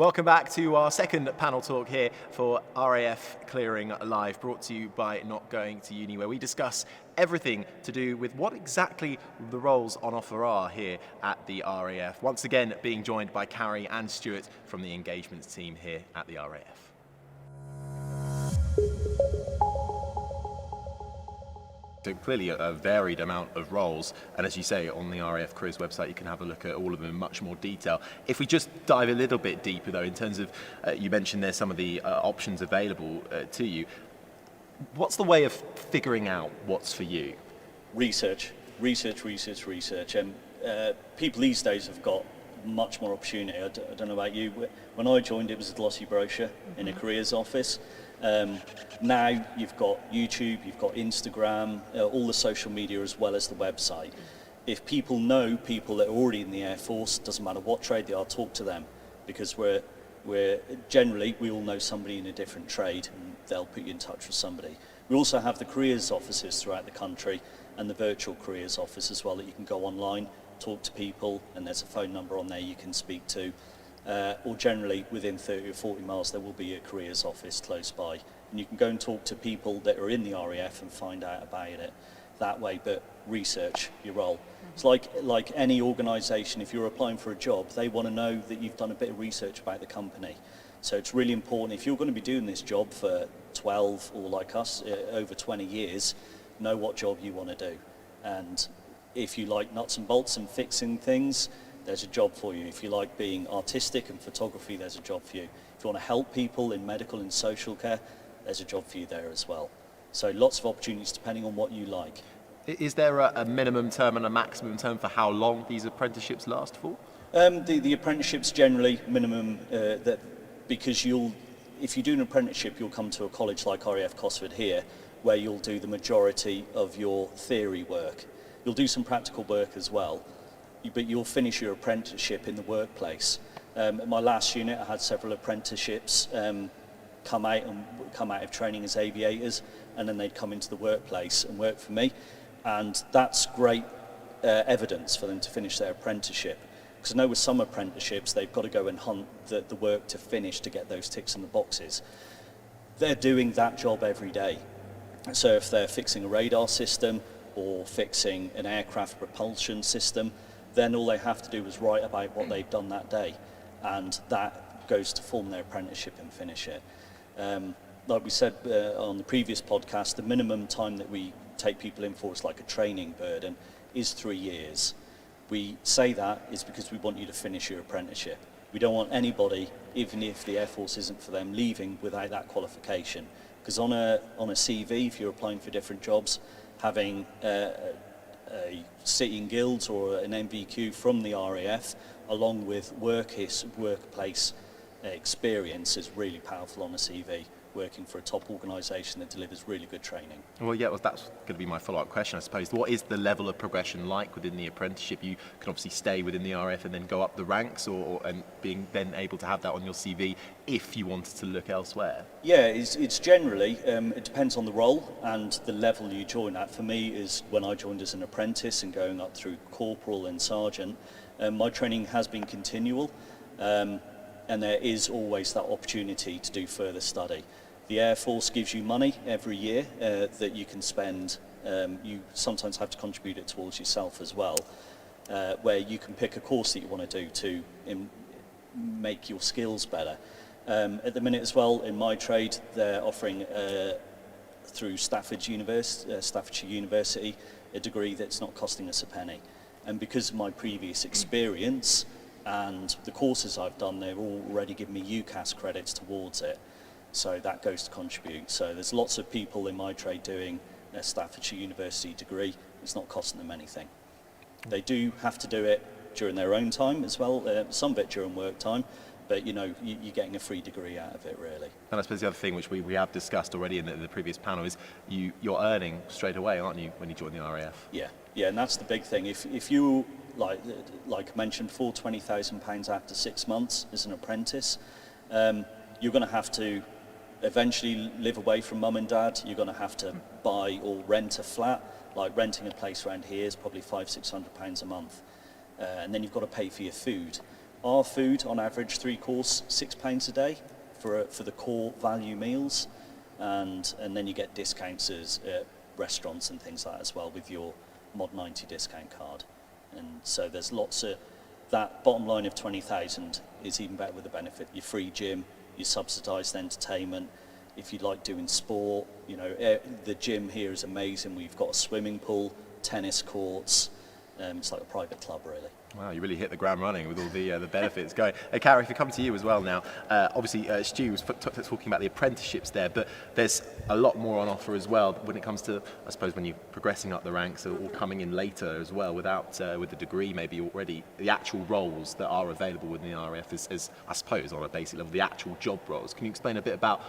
Welcome back to our second panel talk here for RAF Clearing Live, brought to you by Not Going to Uni, where we discuss everything to do with what exactly the roles on offer are here at the RAF. Once again, being joined by Carrie and Stuart from the engagements team here at the RAF. So clearly a varied amount of roles, and as you say, on the RAF Careers website you can have a look at all of them in much more detail. If we just dive a little bit deeper though, in terms of, you mentioned there's some of the options available to you, what's the way of figuring out what's for you? Research. And people these days have got much more opportunity. I don't know about you, when I joined it was a glossy brochure in a careers office. Now you've got YouTube, you've got Instagram, all the social media as well as the website. If people know people that are already in the Air Force, doesn't matter what trade they are, talk to them, because we're generally, we all know somebody in a different trade and they'll put you in touch with somebody. We also have the careers offices throughout the country and the virtual careers office as well, that you can go online, talk to people, and there's a phone number on there you can speak to. Or generally within 30 or 40 miles there will be a careers office close by, and you can go and talk to people that are in the RAF and find out about it that way. But research your role. It's like any organisation, if you're applying for a job, they want to know that you've done a bit of research about the company. So it's really important, if you're going to be doing this job for 12 or like us over 20 years, know what job you want to do. And if you like nuts and bolts and fixing things, there's a job for you. If you like being artistic and photography, there's a job for you. If you want to help people in medical and social care, there's a job for you there as well. So lots of opportunities depending on what you like. Is there a minimum term and a maximum term for how long these apprenticeships last for? The apprenticeships generally minimum, because if you do an apprenticeship, you'll come to a college like RAF Cosford here, where you'll do the majority of your theory work. You'll do some practical work as well, but you'll finish your apprenticeship in the workplace. At my last unit, I had several apprenticeships come out of training as aviators, and then they'd come into the workplace and work for me. And that's great evidence for them to finish their apprenticeship. Because I know with some apprenticeships, they've got to go and hunt the work to finish to get those ticks in the boxes. They're doing that job every day. So if they're fixing a radar system or fixing an aircraft propulsion system, then all they have to do is write about what they've done that day, and that goes to form their apprenticeship and finish it. Like we said on the previous podcast, the minimum time that we take people in for is like a training burden is 3 years. We say that is because we want you to finish your apprenticeship. We don't want anybody, even if the Air Force isn't for them, leaving without that qualification. Because on a CV, if you're applying for different jobs, having a City and Guilds or an MVQ from the RAF, along with workplace experience, is really powerful on a CV, working for a top organisation that delivers really good training. Well, yeah, that's going to be my follow-up question, I suppose. What is the level of progression like within the apprenticeship? You can obviously stay within the RAF and then go up the ranks, and being then able to have that on your CV if you wanted to look elsewhere? Yeah, it's generally, it depends on the role and the level you join at. For me, is when I joined as an apprentice and going up through corporal and sergeant, my training has been continual. And there is always that opportunity to do further study. The Air Force gives you money every year that you can spend. You sometimes have to contribute it towards yourself as well, where you can pick a course that you want to do to make your skills better. At the minute as well, in my trade, they're offering through Staffordshire University a degree that's not costing us a penny. And because of my previous experience and the courses I've done, they've already given me UCAS credits towards it, so that goes to contribute. So there's lots of people in my trade doing a Staffordshire University degree. It's not costing them anything. They do have to do it during their own time as well, some of it during work time, but you're getting a free degree out of it, really. And I suppose the other thing which we have discussed already in the previous panel is you're earning straight away, aren't you, when you join the RAF? Yeah, and that's the big thing. If you, like I mentioned before, £20,000 after 6 months as an apprentice, you're going to have to eventually live away from mum and dad. You're going to have to buy or rent a flat. Like renting a place around here is probably £500-600 a month, and then you've got to pay for your food. Our food, on average, 3-course, £6 a day for the core value meals, and then you get discounts at restaurants and things like that as well with your Mod 90 discount card. And so there's lots of that. Bottom line of 20,000 is even better with the benefit. Your free gym, your subsidised entertainment. If you like doing sport, you know, the gym here is amazing. We've got a swimming pool, tennis courts. It's like a private club, really. Wow, you really hit the ground running with all the benefits going. Cara, if we come to you as well now, obviously Stu was talking about the apprenticeships there, but there's a lot more on offer as well when it comes to, I suppose, when you're progressing up the ranks or coming in later as well with the degree maybe already, the actual roles that are available within the RAF is, I suppose, on a basic level, the actual job roles. Can you explain a bit about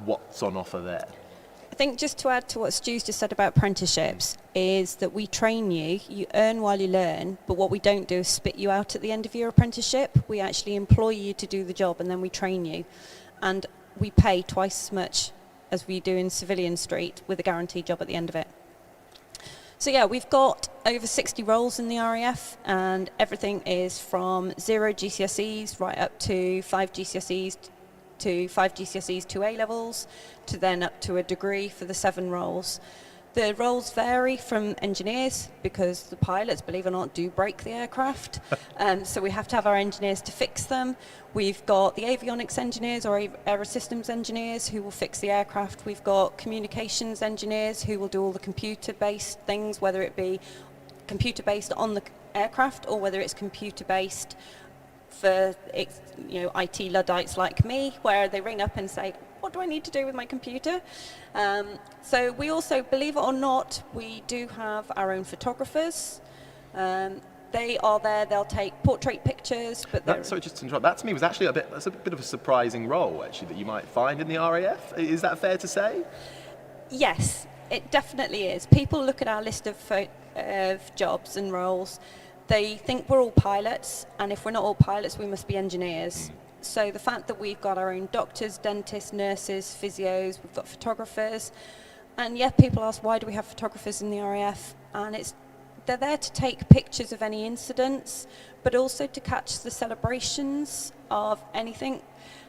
what's on offer there? I think just to add to what Stu's just said about apprenticeships is that we train you, you earn while you learn, but what we don't do is spit you out at the end of your apprenticeship. We actually employ you to do the job and then we train you. And we pay twice as much as we do in Civilian Street with a guaranteed job at the end of it. So yeah, we've got over 60 roles in the RAF and everything is from 0 GCSEs right up to 5 GCSEs to 5 GCSEs, 2 A-levels, to then up to a degree for the 7 roles. The roles vary from engineers because the pilots, believe it or not, do break the aircraft. So we have to have our engineers to fix them. We've got the avionics engineers or aerosystems engineers who will fix the aircraft. We've got communications engineers who will do all the computer-based things, whether it be computer-based on the aircraft or whether it's computer-based for IT Luddites like me, where they ring up and say, what do I need to do with my computer? So we also, believe it or not, we do have our own photographers. They are there, they'll take portrait pictures, but sorry, just to interrupt, that to me was actually that's a bit of a surprising role actually that you might find in the RAF. Is that fair to say? Yes, it definitely is. People look at our list of jobs and roles. They think we're all pilots, and if we're not all pilots, we must be engineers. So the fact that we've got our own doctors, dentists, nurses, physios, we've got photographers, and yeah, people ask, why do we have photographers in the RAF? And they're there to take pictures of any incidents, but also to catch the celebrations of anything.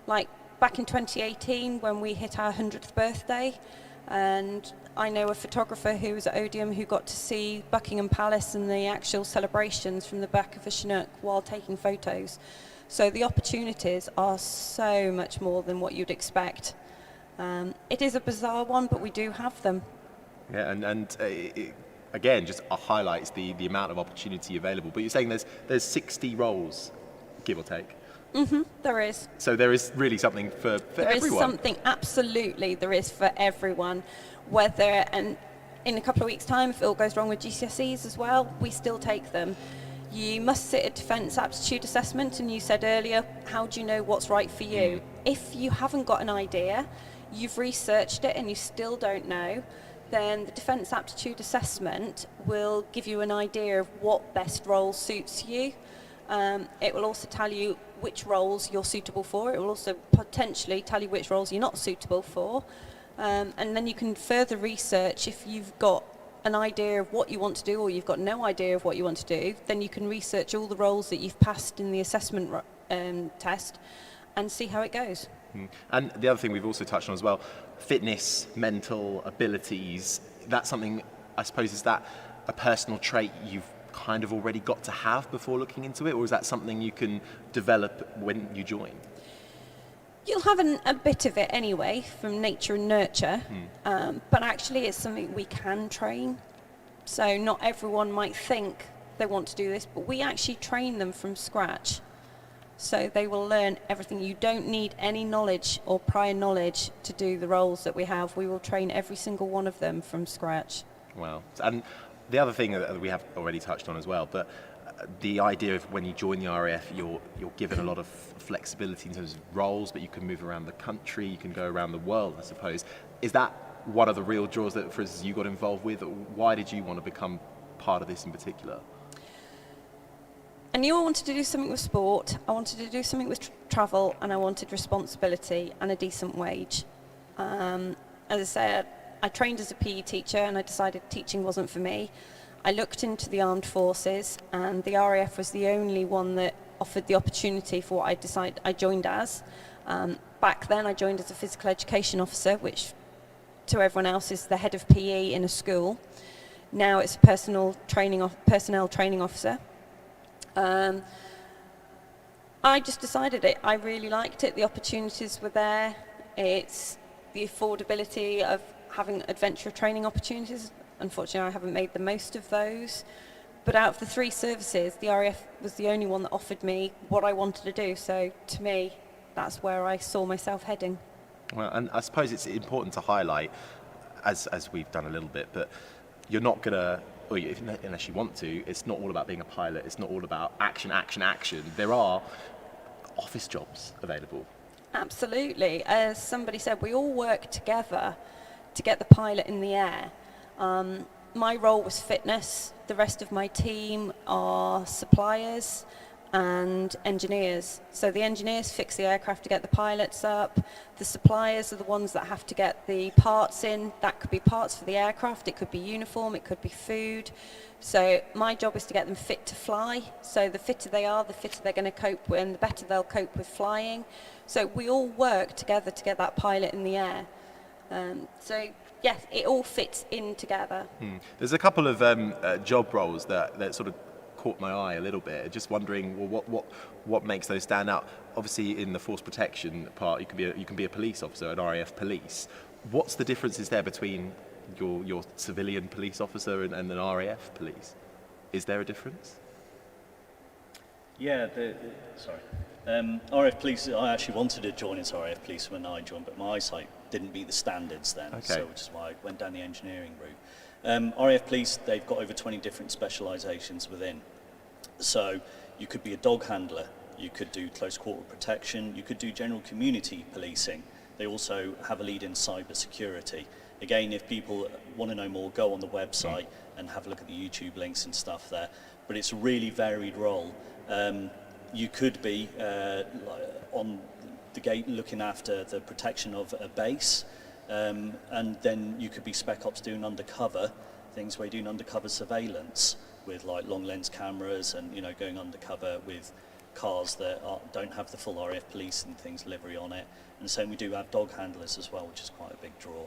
Like back in 2018, when we hit our 100th birthday, and I know a photographer who was at Odium who got to see Buckingham Palace and the actual celebrations from the back of a Chinook while taking photos. So the opportunities are so much more than what you'd expect. It is a bizarre one, but we do have them. Yeah, and again, just highlights the amount of opportunity available. But you're saying there's 60 roles, give or take. There is. So there is really something for everyone. There is something, absolutely, there is for everyone. And in a couple of weeks' time, if it all goes wrong with GCSEs as well, we still take them. You must sit a defence aptitude assessment, and you said earlier, how do you know what's right for you? If you haven't got an idea, you've researched it and you still don't know, then the defence aptitude assessment will give you an idea of what best role suits you. It will also tell you which roles you're suitable for. It will also potentially tell you which roles you're not suitable for. And then you can further research. If you've got an idea of what you want to do or you've got no idea of what you want to do, then you can research all the roles that you've passed in the assessment test and see how it goes. And the other thing we've also touched on as well, fitness, mental abilities, that's something, I suppose, is that a personal trait you've kind of already got to have before looking into it, or is that something you can develop when you join? You'll have a bit of it anyway from nature and nurture, but actually it's something we can train. So not everyone might think they want to do this, but we actually train them from scratch. So they will learn everything. You don't need any knowledge or prior knowledge to do the roles that we have. We will train every single one of them from scratch. Wow. And the other thing that we have already touched on as well, but the idea of when you join the RAF, you're given a lot of flexibility in terms of roles, but you can move around the country, you can go around the world, I suppose. Is that one of the real draws that, for instance, you got involved with? Why did you want to become part of this in particular? I knew I wanted to do something with sport, I wanted to do something with travel, and I wanted responsibility and a decent wage. As I said, I trained as a PE teacher and I decided teaching wasn't for me. I looked into the armed forces and the RAF was the only one that offered the opportunity for what I joined as. Back then I joined as a physical education officer, which to everyone else is the head of PE in a school. Now it's a personnel training officer. I just decided it. I really liked it. The opportunities were there. It's the affordability of having adventure training opportunities. Unfortunately, I haven't made the most of those. But out of the 3 services, the RAF was the only one that offered me what I wanted to do. So to me, that's where I saw myself heading. Well, and I suppose it's important to highlight, as we've done a little bit, but you're not going to, unless you want to, it's not all about being a pilot. It's not all about action. There are office jobs available. Absolutely. As somebody said, we all work together to get the pilot in the air. My role was fitness. The rest of my team are suppliers and engineers. So the engineers fix the aircraft to get the pilots up. The suppliers are the ones that have to get the parts in. That could be parts for the aircraft, it could be uniform, it could be food. So my job is to get them fit to fly. So the fitter they are, the fitter they're going to cope with, and the better they'll cope with flying. So we all work together to get that pilot in the air. So yes, it all fits in together. There's a couple of job roles that sort of caught my eye a little bit. Just wondering, well, what makes those stand out? Obviously, in the force protection part, you can be a police officer, an RAF police. What's the differences there between your civilian police officer and an RAF police? Is there a difference? Yeah, RAF Police, I actually wanted to join as RAF Police when I joined, but my eyesight didn't meet the standards then, so which is why I went down the engineering route. RAF Police, they've got over 20 different specialisations within. So you could be a dog handler, you could do close quarter protection, you could do general community policing. They also have a lead in cyber security. Again, if people want to know more, go on the website and have a look at the YouTube links and stuff there. But it's a really varied role. You could be on the gate looking after the protection of a base, and then you could be spec ops doing undercover things where you're doing undercover surveillance with like long lens cameras and going undercover with cars that don't have the full RAF police and things livery on it. And the same, we do have dog handlers as well, which is quite a big draw.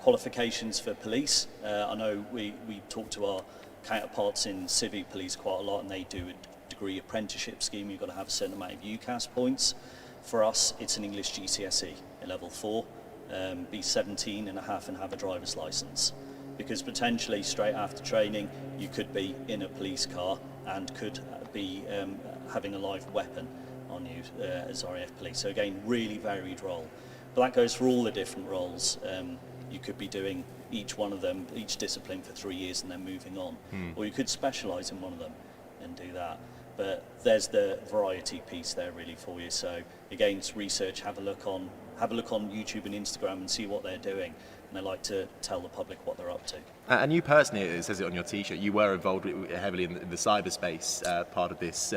Qualifications for police. I know we talk to our counterparts in civic police quite a lot, and they do a degree apprenticeship scheme. You've got to have a certain amount of UCAS points. For us, it's an English GCSE at level 4, be 17 and a half and have a driver's license. Because potentially straight after training, you could be in a police car and could be having a live weapon on you as RAF police. So again, really varied role. But that goes for all the different roles. You could be doing each one of them, each discipline for 3 years and then moving on. Or you could specialise in one of them and do that. But there's the variety piece there really for you. So again, it's research, have a look on YouTube and Instagram and see what they're doing. And they like to tell the public what they're up to. And you personally, it says it on your T-shirt, you were involved heavily in the cyberspace part of this,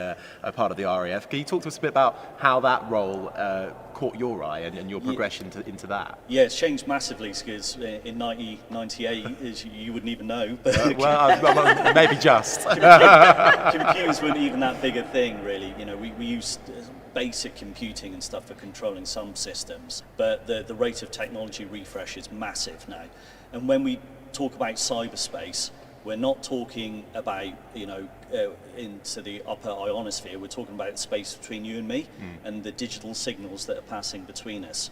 part of the RAF. Can you talk to us a bit about how that role caught your eye and your progression into that? Yeah, it's changed massively because in 1998, you wouldn't even know. But well, maybe just. Computers weren't even that big a thing, really. We used basic computing and stuff for controlling some systems, but the rate of technology refresh is massive now. And when we talk about cyberspace, we're not talking about into the upper ionosphere. We're talking about the space between you and me and the digital signals that are passing between us.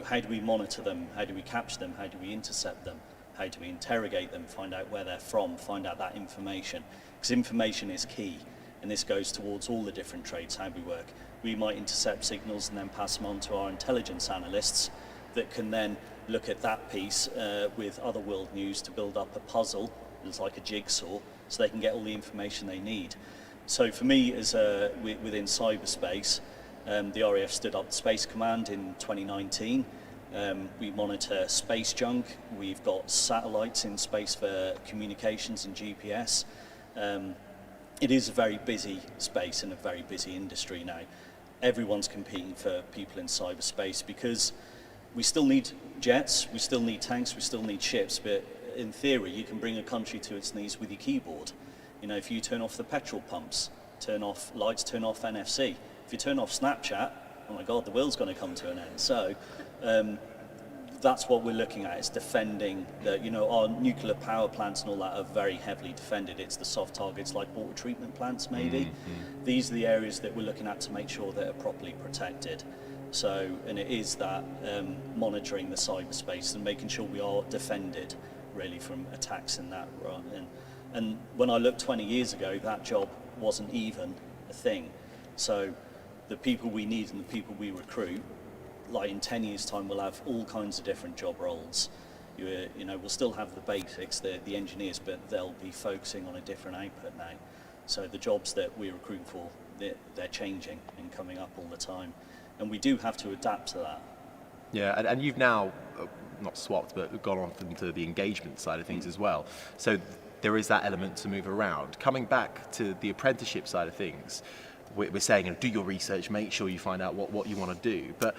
How do we monitor them? How do we capture them? How do we intercept them? How do we interrogate them? Find out where they're from, find out that information, because information is key. And this goes towards all the different trades, how we work. We might intercept signals and then pass them on to our intelligence analysts that can then look at that piece with other world news to build up a puzzle. It's like a jigsaw, so they can get all the information they need. So for me, as within cyberspace, the RAF stood up the Space Command in 2019. We monitor space junk. We've got satellites in space for communications and GPS. It is a very busy space and a very busy industry now. Everyone's competing for people in cyberspace because we still need jets, we still need tanks, we still need ships, but in theory you can bring a country to its knees with your keyboard. If you turn off the petrol pumps, turn off lights, turn off NFC. If you turn off Snapchat, oh my God, the world's going to come to an end. So that's what we're looking at, is defending our nuclear power plants and all that are very heavily defended. It's the soft targets like water treatment plants maybe. Mm-hmm. These are the areas that we're looking at to make sure that are properly protected. So, and it is that monitoring the cyberspace and making sure we are defended really from attacks in that. And when I looked 20 years ago, that job wasn't even a thing. So the people we need and the people we recruit, like in 10 years' time, we'll have all kinds of different job roles. We'll still have the basics, the engineers, but they'll be focusing on a different output now. So the jobs that we recruit for, they're changing and coming up all the time. And we do have to adapt to that. Yeah, and you've now, not swapped, but gone on into the engagement side of things as well. So there is that element to move around. Coming back to the apprenticeship side of things, we're saying, do your research, make sure you find out what you want to do. But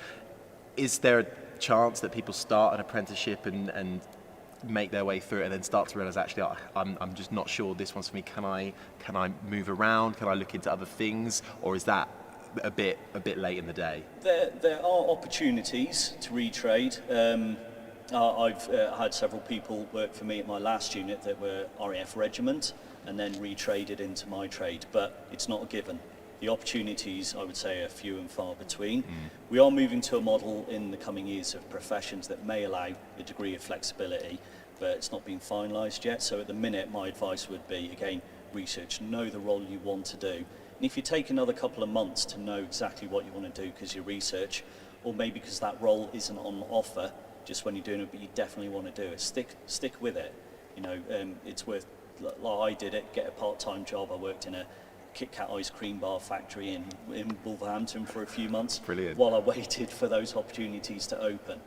is there a chance that people start an apprenticeship and make their way through it and then start to realize, actually, I'm just not sure this one's for me. Can I move around? Can I look into other things? Or is that a bit late in the day? There are opportunities to retrade. I've had several people work for me at my last unit that were RAF regiment and then retraded into my trade, but it's not a given. The opportunities, I would say, are few and far between. We are moving to a model in the coming years of professions that may allow a degree of flexibility, but it's not been finalised yet. So at the minute, my advice would be, again, research, know the role you want to do. And if you take another couple of months to know exactly what you want to do because you research, or maybe because that role isn't on offer just when you're doing it, but you definitely want to do it, stick with it. It's worth, like I did it, get a part-time job. I worked in a Kit Kat ice cream bar factory in Wolverhampton for a few months. Brilliant. While I waited for those opportunities to open.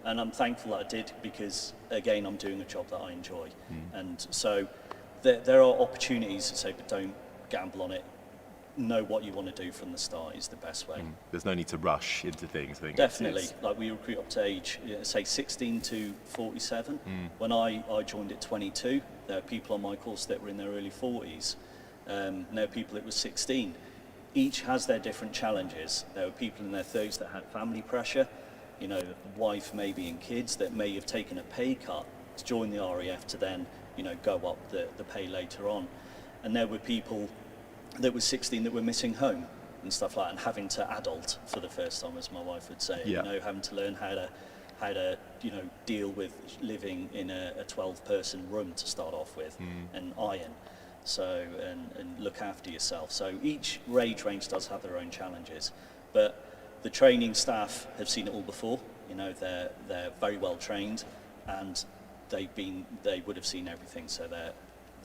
And I'm thankful that I did, because again, I'm doing a job that I enjoy. And so there are opportunities to say, but don't gamble on it. Know what you want to do from the start is the best way. There's no need to rush into things. I think definitely. Like we recruit up to age, say 16 to 47. When I joined at 22, there were people on my course that were in their early 40s. There were people that were 16. Each has their different challenges. There were people in their 30s that had family pressure, wife maybe and kids that may have taken a pay cut to join the RAF to then, go up the pay later on. And there were people that were 16 that were missing home and stuff like that, and having to adult for the first time, as my wife would say. Yeah. Having to learn how to deal with living in a 12-person room to start off with, and iron. So, and look after yourself. So each age range does have their own challenges, but the training staff have seen it all before. They're very well trained, and they would have seen everything. So they're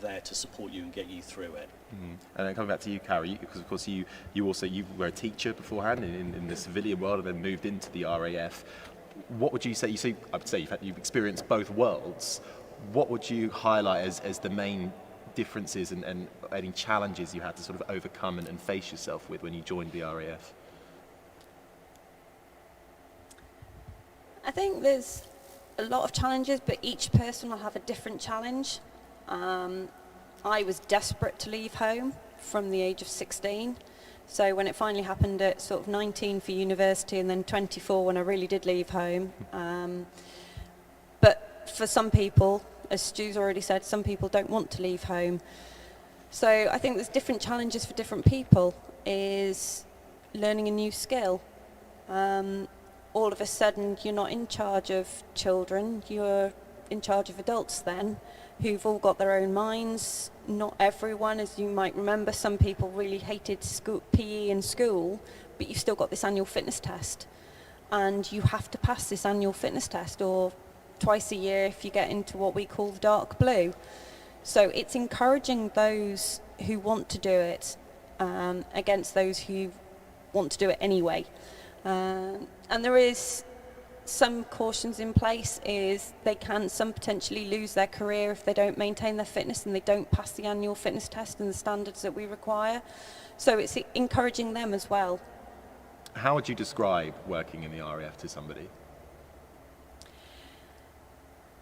there to support you and get you through it. And then coming back to you, Carrie, because of course you were a teacher beforehand in the civilian world, and then moved into the RAF. What would you say? I'd say you've experienced both worlds. What would you highlight as the main differences and any challenges you had to sort of overcome and face yourself with when you joined the RAF? I think there's a lot of challenges, but each person will have a different challenge. I was desperate to leave home from the age of 16. So when it finally happened at sort of 19 for university and then 24 when I really did leave home. But for some people, as Stu's already said, some people don't want to leave home. So I think there's different challenges for different people, is learning a new skill. All of a sudden, you're not in charge of children, you're in charge of adults then, who've all got their own minds. Not everyone, as you might remember, some people really hated PE in school, but you've still got this annual fitness test. And you have to pass this annual fitness test, or twice a year if you get into what we call the dark blue. So it's encouraging those who want to do it against those who want to do it anyway. And there is some cautions in place, is some potentially lose their career if they don't maintain their fitness and they don't pass the annual fitness test and the standards that we require. So it's encouraging them as well. How would you describe working in the RAF to somebody?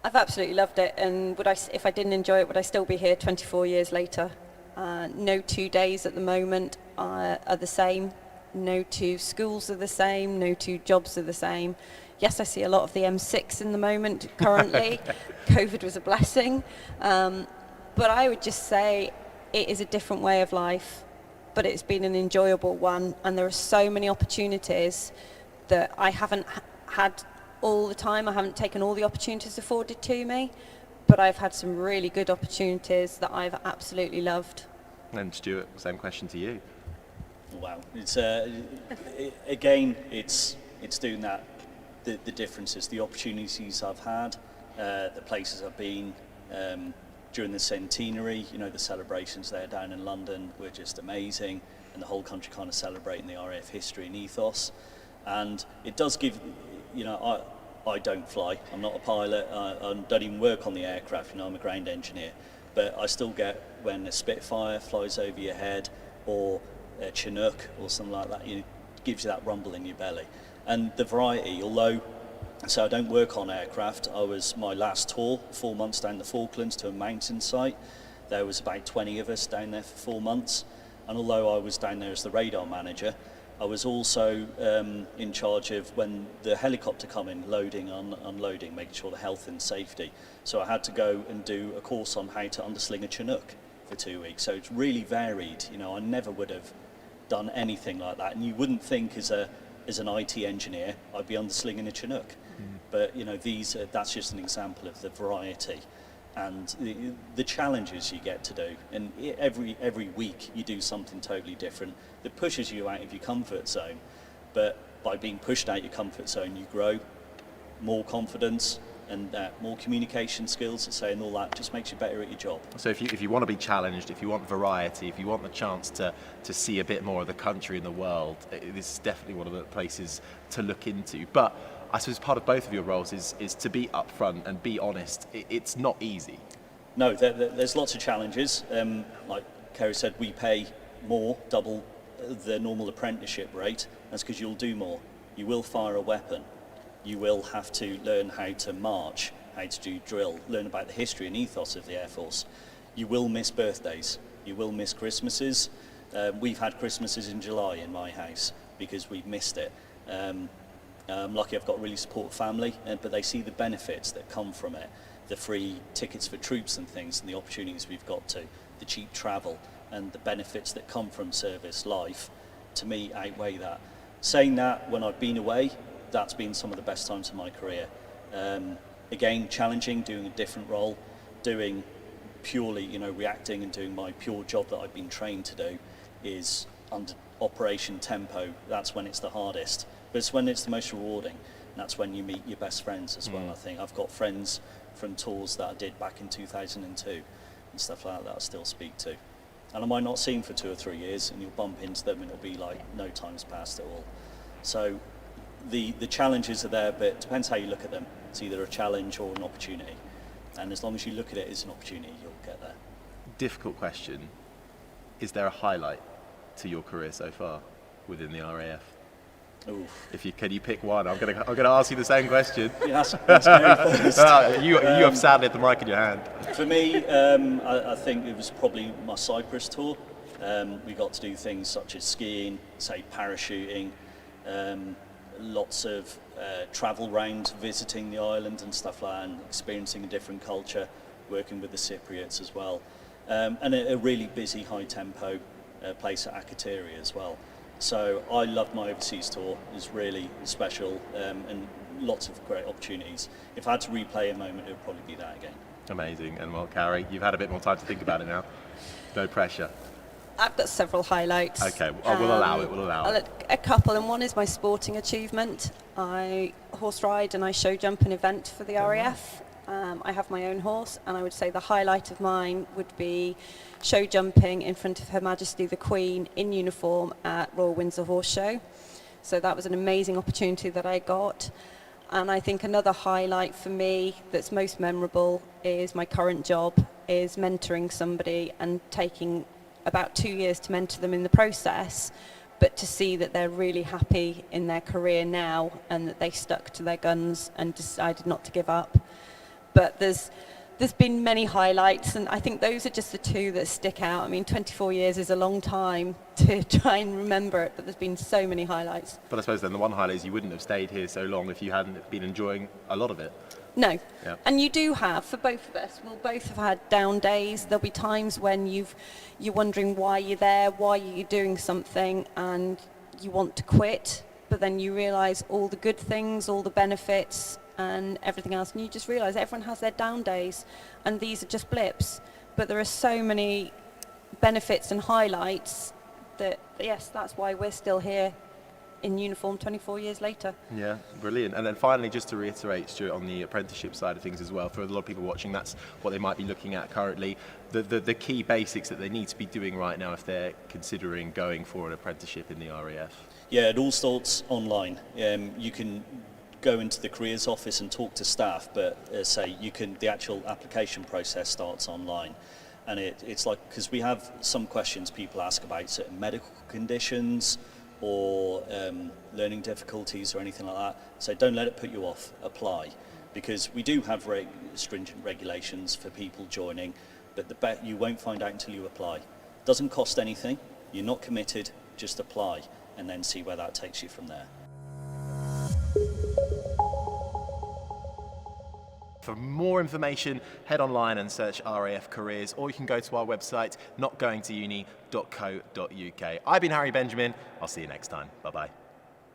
I've absolutely loved it, and if I didn't enjoy it, would I still be here 24 years later? No 2 days at the moment are the same. No 2 schools are the same. No 2 jobs are the same. Yes, I see a lot of the M6 in the moment currently. COVID was a blessing. But I would just say it is a different way of life, but it's been an enjoyable one. And there are so many opportunities that I haven't had all the time. I haven't taken all the opportunities afforded to me, but I've had some really good opportunities that I've absolutely loved. And Stuart, same question to you. Wow, it's again, it's doing that, the differences, the opportunities I've had, the places I've been during the centenary. You know, the celebrations there down in London were just amazing, and the whole country kind of celebrating the RAF history and ethos. And it does give, you know, I don't fly. I'm not a pilot. I don't even work on the aircraft. You know, I'm a ground engineer. But I still get when a Spitfire flies over your head, or a Chinook or something like that, it gives you that rumble in your belly. And the variety, although, so I don't work on aircraft. My last tour, 4 months down the Falklands to a mountain site. There was about 20 of us down there for 4 months. And although I was down there as the radar manager, I was also in charge of when the helicopter come in, loading, unloading, making sure the health and safety. So I had to go and do a course on how to undersling a Chinook for 2 weeks. So it's really varied. You know, I never would have done anything like that. And you wouldn't think as an IT engineer, I'd be underslinging a Chinook. But you know, that's just an example of the variety and the challenges you get to do. And every week you do something totally different that pushes you out of your comfort zone. But by being pushed out your comfort zone, you grow more confidence and more communication skills, and all that just makes you better at your job. So if you want to be challenged, if you want variety, if you want the chance to see a bit more of the country and the world, this is definitely one of the places to look into. But I suppose part of both of your roles is to be upfront and be honest. It's not easy. No, there's lots of challenges. Like Kerry said, we pay more, double the normal apprenticeship rate. That's because you'll do more. You will fire a weapon. You will have to learn how to march, how to do drill, learn about the history and ethos of the Air Force. You will miss birthdays. You will miss Christmases. We've had Christmases in July in my house because we've missed it. I'm lucky I've got a really supportive family, but they see the benefits that come from it. The free tickets for troops and things, and the opportunities we've got to, the cheap travel, and the benefits that come from service life, to me, outweigh that. Saying that, when I've been away, that's been some of the best times of my career. Again, challenging, doing a different role, doing purely, you know, reacting and doing my pure job that I've been trained to do is under operation tempo. That's when it's the hardest, but it's when it's the most rewarding. And that's when you meet your best friends as well. I think I've got friends from tours that I did back in 2002 and stuff like that I still speak to. And I might not see them for 2 or 3 years, and you'll bump into them and it'll be like no time's passed at all. So the challenges are there, but it depends how you look at them. It's either a challenge or an opportunity. And as long as you look at it as an opportunity, you'll get there. Difficult question. Is there a highlight to your career so far within the RAF? Oof. Can you pick one? I'm gonna ask you the same question. Yeah, that's very first. You have sadly had the mic in your hand. For me, I think it was probably my Cyprus tour. We got to do things such as skiing, say parachuting, lots of travel round, visiting the island and stuff like that, and experiencing a different culture, working with the Cypriots as well. And a really busy, high-tempo place at Akateria as well. So I loved my overseas tour. It was really special, and lots of great opportunities. If I had to replay a moment, it would probably be that again. Amazing. And well, Carrie, you've had a bit more time to think about it now. No pressure. I've got several highlights. Okay, we'll allow it. A couple, and one is my sporting achievement. I horse ride and I show jump an event for the RAF. I have my own horse, and I would say the highlight of mine would be show jumping in front of Her Majesty the Queen in uniform at Royal Windsor Horse Show. So that was an amazing opportunity that I got. And I think another highlight for me that's most memorable is my current job, is mentoring somebody and taking about 2 years to mentor them in the process, but to see that they're really happy in their career now and that they stuck to their guns and decided not to give up. But there's There's been many highlights, and I think those are just the two that stick out. I mean, 24 years is a long time to try and remember it, but there's been so many highlights. But I suppose then the one highlight is you wouldn't have stayed here so long if you hadn't been enjoying a lot of it. No. Yeah. And you do have, for both of us, we'll both have had down days. There'll be times when you're wondering why you're there, why you're doing something, and you want to quit, but then you realise all the good things, all the benefits, and everything else, and you just realise everyone has their down days, and these are just blips. But there are so many benefits and highlights that, yes, that's why we're still here in uniform 24 years later. Yeah, brilliant. And then finally, just to reiterate, Stuart, on the apprenticeship side of things as well, for a lot of people watching, that's what they might be looking at currently, the key basics that they need to be doing right now if they're considering going for an apprenticeship in the RAF. Yeah, it all starts online. You can go into the careers office and talk to staff, but the actual application process starts online. And it's like, because we have some questions people ask about certain medical conditions or learning difficulties or anything like that. So don't let it put you off, apply. Because we do have stringent regulations for people joining, but you won't find out until you apply. Doesn't cost anything, you're not committed, just apply and then see where that takes you from there. For more information, head online and search RAF Careers, or you can go to our website, notgoingtouni.co.uk. I've been Harry Benjamin. I'll see you next time. Bye-bye.